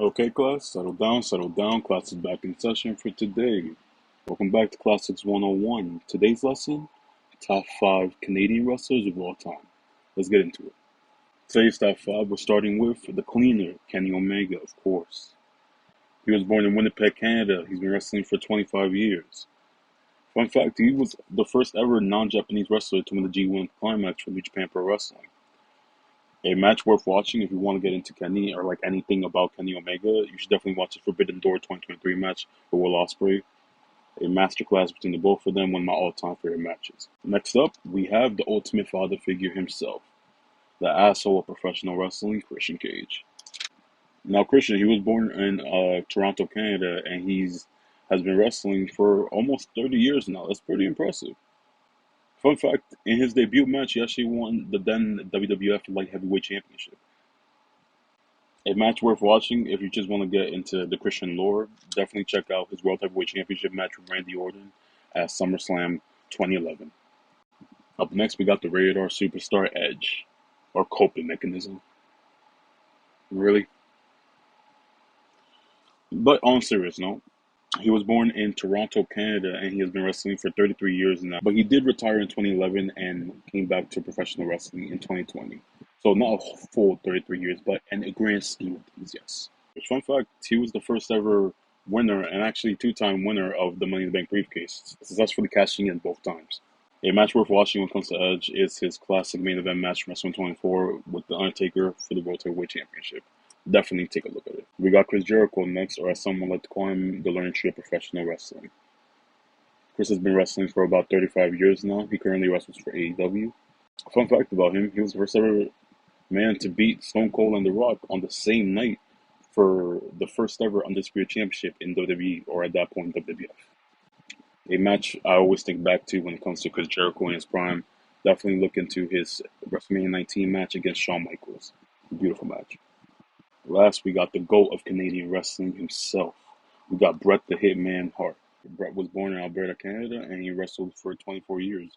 Okay, class, settle down, settle down. Class is back in session for today. Welcome back to Classics 101. Today's lesson, top 5 Canadian wrestlers of all time. Let's get into it. Today's top 5, we're starting with the cleaner, Kenny Omega, of course. He was born in Winnipeg, Canada. He's been wrestling for 25 years. Fun fact, he was the first ever non-Japanese wrestler to win the G1 Climax for New Japan Pro Wrestling. A match worth watching if you want to get into Kenny or like anything about Kenny Omega. You should definitely watch the Forbidden Door 2023 match with Will Ospreay. A masterclass between the both of them, one of my all-time favorite matches. Next up, we have the ultimate father figure himself, the asshole of professional wrestling, Christian Cage. Now, Christian, he was born in Toronto, Canada, and has been wrestling for almost 30 years now. That's pretty impressive. Fun fact, in his debut match, he actually won the then WWF Light Heavyweight Championship. A match worth watching if you just want to get into the Christian lore. Definitely check out his World Heavyweight Championship match with Randy Orton at SummerSlam 2011. Up next, we got the Rated R Superstar Edge, or coping mechanism. Really? But on a serious note, he was born in Toronto, Canada, and he has been wrestling for 33 years now. But he did retire in 2011 and came back to professional wrestling in 2020. So not a full 33 years, but in a grand scheme of things, yes. Fun fact, he was the first ever winner and actually two-time winner of the Money in the Bank briefcase, successfully cashing in both times. A match worth watching when it comes to Edge is his classic main event match from WrestleMania 24 with The Undertaker for the World Heavyweight Championship. Definitely take a look at it. We got Chris Jericho next, or as someone like to call him, the learning tree of professional wrestling. Chris has been wrestling for about 35 years now. He currently wrestles for AEW. Fun fact about him, he was the first ever man to beat Stone Cold and The Rock on the same night for the first ever Undisputed Championship in WWE, or at that point WWF. A match I always think back to when it comes to Chris Jericho in his prime. Definitely look into his WrestleMania 19 match against Shawn Michaels. Beautiful match. Last, we got the GOAT of Canadian wrestling himself. We got Bret the Hitman Hart. Bret was born in Alberta, Canada, and he wrestled for 24 years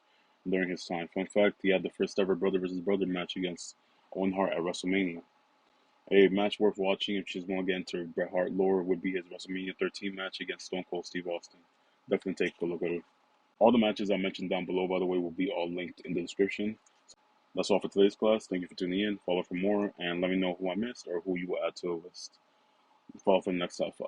during his time. Fun fact, he had the first ever brother versus brother match against Owen Hart at WrestleMania. A match worth watching if you just want to get into Bret Hart lore would be his WrestleMania 13 match against Stone Cold Steve Austin. Definitely take a look at it. All the matches I mentioned down below, by the way, will be all linked in the description. That's all for today's class. Thank you for tuning in. Follow for more, and let me know who I missed or who you will add to the list. Follow for the next top 5.